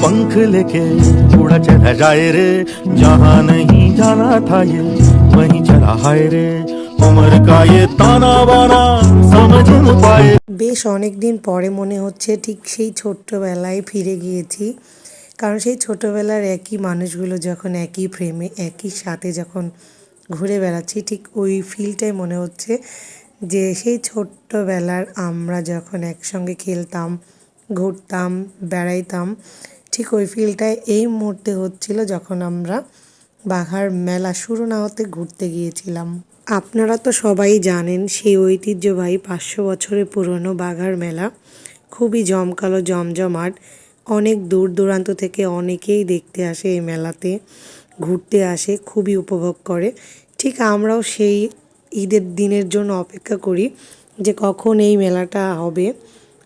पंख लेके उड़ा चला जाए रे, जहाँ नहीं जाना था ये वहीं चला हाय रे, उम्र का ये ताना बाना समझ न पाए। বেশ অনেক দিন পরে মনে হচ্ছে ঠিক সেই ছোট্টবেলায় ফিরে গিয়েছি। কারণ সেই ছোটবেলার একই মানুষগুলো যখন একই ফ্রেমে একই সাথে যখন ঘুরে বেড়াচ্ছি, ঠিক ওই ফিলটাই মনে হচ্ছে যে সেই ছোট্টবেলার আমরা যখন একসঙ্গে খেলতাম, ঘুরতাম, বেড়াইতাম, ঠিক ওই ফিলটাই এই মুহূর্তে হচ্ছিল যখন আমরা বাঘার মেলা শুরু না হতে ঘুরতে গিয়েছিলাম। আপনারা তো সবাই জানেন সেই ঐতিহ্যবাহী 500 বছরের পুরনো বাঘার মেলা খুবই জমকালো জমজমাট। অনেক দূর দূরান্ত থেকে অনেকেই দেখতে আসে এই মেলাতে, ঘুরতে আসে, খুবই উপভোগ করে। ঠিক আমরাও সেই ঈদের দিনের জন্য অপেক্ষা করি যে কখন এই মেলাটা হবে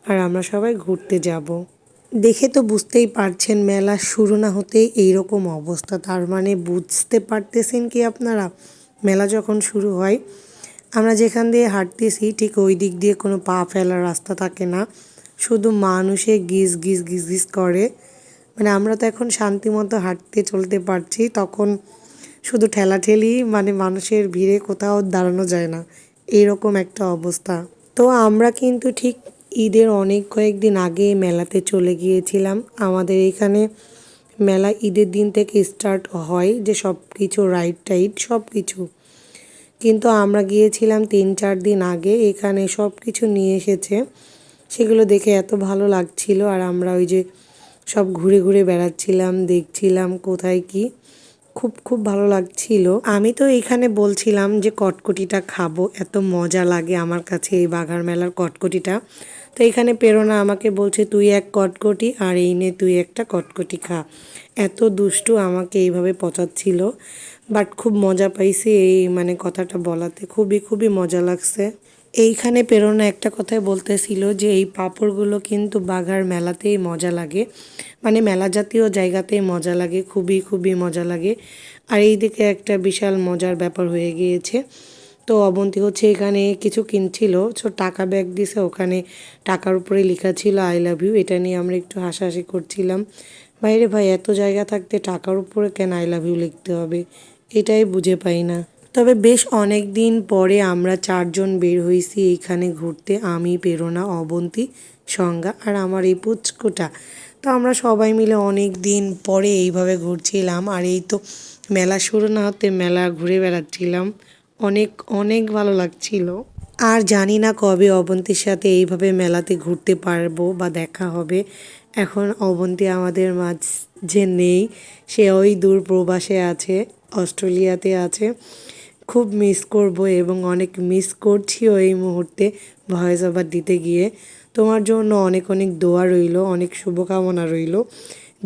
আর আমরা সবাই ঘুরতে যাব। দেখে তো বুঝতেই পারছেন মেলা শুরু না হতেই এইরকম অবস্থা। তার মানে বুঝতে পারতেছেন কি আপনারা, মেলা যখন শুরু হয় আমরা যেখান দিয়ে হাঁটতেছি ঠিক ওই দিক দিয়ে কোনো পা ফেলার রাস্তা থাকে না, শুধু মানুষে গিজ গিজ গিজ গিজ করে। মানে আমরা তো এখন শান্তিমতো হাঁটতে চলতে পারছি, তখন শুধু ঠেলাঠেলি, মানে মানুষের ভিড়ে কোথাও দাঁড়ানো যায় না, এইরকম একটা অবস্থা। তো আমরা কিন্তু ঠিক ঈদের অনেক কয়েকদিন আগে মেলাতে চলে গিয়েছিলাম। আমাদের এখানে মেলা ঈদের দিন থেকে স্টার্ট হয়, যে সব কিছু রাইড টাইড সব কিছু, কিন্তু আমরা গিয়েছিলাম 3-4 দিন আগে। এখানে সব কিছু নিয়ে এসেছে, সেগুলো দেখে এত ভালো লাগছিল। আর আমরা ওই যে সব ঘুরে ঘুরে বেড়াচ্ছিলাম, দেখছিলাম কোথায় কি, খুব খুব ভালো লাগছিল। আমি তো এখানে বলছিলাম যে কটকটিটা খাবো, এত মজা লাগে আমার কাছে এই বাঘার মেলার কটকটিটা। তো এখানে প্রেরণা আমাকে বলছে তুই এক কটকটি আর এই নে তুই একটা কটকটি খা। এত দুষ্টু আমাকে এইভাবে পচাচ্ছিল, বাট খুব মজা পাইছি এই মানে কথাটা বলাতে, খুবই খুবই মজা লাগছে। এইখানে প্রেরণা একটা কথাই বলতেছিল যে এই পাঁপড়গুলো কিন্তু বাঘার মেলাতেই মজা লাগে, মানে মেলা জাতীয় জায়গাতেই মজা লাগে, খুবই খুবই মজা লাগে। আর এই দিকে একটা বিশাল মজার ব্যাপার হয়ে গিয়েছে। তো অবন্তী হচ্ছে এখানে কিছু কিনছিল, সো টাকা ব্যাগ দিছে, ওখানে টাকার উপরে লেখা ছিল আই লাভ ইউ। এটা নিয়ে আমরা একটু হাসাহাসি করছিলাম, বাইরে ভাই এত জায়গা থাকতে টাকার উপরে কেন আই লাভ ইউ লিখতে হবে, এটাই বুঝে পাই না। তবে বেশ অনেক দিন পরে আমরা 4 জন বের হয়েছি এইখানে ঘুরতে, আমি, প্রেরণা, অবন্তী, সংজ্ঞা আর আমার এই পুচকুটা। তো আমরা সবাই মিলে অনেক দিন পরে এইভাবে ঘুরছিলাম। আর এই তো মেলা শুরু না হতে মেলা ঘুরে বেড়াচ্ছিলাম, অনেক অনেক ভালো লাগছিল। আর জানি না কবে অবন্তীর সাথে এইভাবে মেলাতে ঘুরতে পারবো বা দেখা হবে। এখন অবন্তী আমাদের মাঝে নেই, সে ওই দূর প্রবাসে আছে, অস্ট্রেলিয়াতে আছে। খুব মিস করব এবং অনেক মিস করছিও এই মুহূর্তে ভয়েস ওভার দিতে গিয়ে। তোমার জন্য অনেক অনেক দোয়া রইল, অনেক শুভকামনা রইল,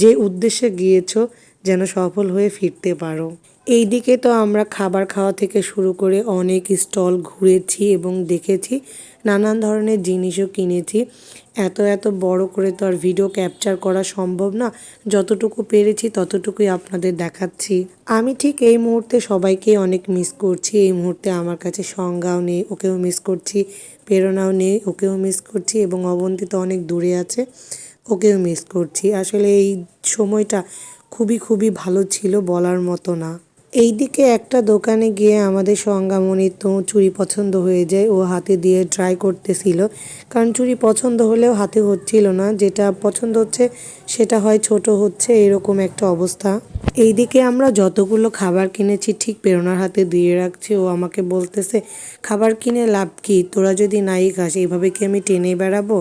যে উদ্দেশ্যে গিয়েছো যেন সফল হয়ে ফিরতে পারো। এইদিকে তো আমরা খাবার খাওয়া থেকে শুরু করে অনেক স্টল ঘুরেছি এবং দেখেছি, নানান ধরনের জিনিসও কিনেছি। এত এত বড় করে তো আর ভিডিও ক্যাপচার করা সম্ভব না, যতটুকু পেরেছি ততটুকুই আপনাদের দেখাচ্ছি। আমি ঠিক এই মুহূর্তে সবাইকে অনেক মিস করছি। এই মুহূর্তে আমার কাছে সংজ্ঞাও নেই, ওকেও মিস করছি, প্রেরণাও নেই, ওকেও মিস করছি, এবং অবন্তী তো অনেক দূরে আছে, ওকেও মিস করছি। আসলে এই সময়টা খুবই খুবই ভালো ছিল, বলার মতো না। এইদিকে একটা দোকানে গিয়ে আমাদের সংজ্ঞামণির তো চুড়ি পছন্দ হয়ে যায়, ও হাতে দিয়ে ট্রাই করতেছিল, কারণ চুড়ি পছন্দ হলেও হাতে হচ্ছিল না, যেটা পছন্দ হচ্ছে সেটা হয় ছোট হচ্ছে, এরকম একটা অবস্থা। এইদিকে আমরা যতগুলো খাবার কিনেছি ঠিক প্রেরণার হাতে দিয়ে রাখছি, ও আমাকে বলতেছে খাবার কিনে লাভ কি, তোরা যদি নাই খাস এইভাবে কি আমি টেনে বেড়াবো।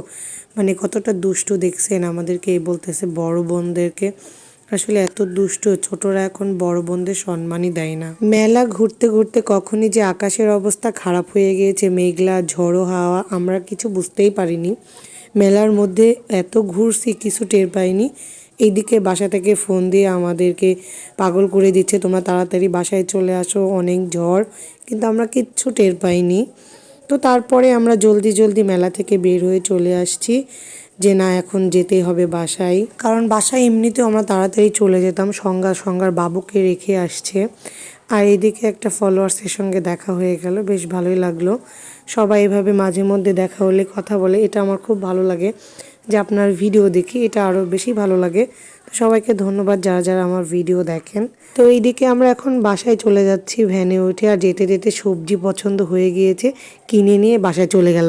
মানে কতটা দুষ্টু দেখছেন আমাদেরকে, এই বলতেছে বড় বোনদেরকে। আসলে এত দুষ্ট ছোটরা এখন বড় বোনদের সম্মানই দেয় না। মেলা ঘুরতে ঘুরতে কখনই যে আকাশের অবস্থা খারাপ হয়ে গিয়েছে, মেঘলা ঝড়ো হাওয়া, আমরা কিছু বুঝতেই পারিনি। মেলার মধ্যে এত ঘুরছি কিছু টের পাইনি। এইদিকে বাসা থেকে ফোন দিয়ে আমাদেরকে পাগল করে দিচ্ছে, তোমরা তাড়াতাড়ি বাসায় চলে আসো, অনেক ঝড়, কিন্তু আমরা কিচ্ছু টের পাইনি। তো তারপরে আমরা জলদি জলদি মেলা থেকে বের হয়ে চলে আসছি, যে না এখন যেতেই হবে বাসায়, কারণ বাসায় এমনিতেও আমরা তাড়াতাড়ি চলে যেতাম, সংজ্ঞার বাবুকে রেখে আসছে। আর এদিকে একটা ফলোয়ার্সের সঙ্গে দেখা হয়ে গেল, বেশ ভালোই লাগলো। সবাই এভাবে মাঝে মধ্যে দেখা হলে কথা বলে, এটা আমার খুব ভালো লাগে, যে আপনার ভিডিও দেখি, এটা আরও বেশি ভালো লাগে। তো সবাইকে ধন্যবাদ যারা যারা আমার ভিডিও দেখেন। তো এইদিকে আমরা এখন বাসায় চলে যাচ্ছি ভ্যানে উঠে, আর যেতে যেতে সবজি পছন্দ হয়ে গিয়েছে, কিনে নিয়ে বাসায় চলে গেলাম।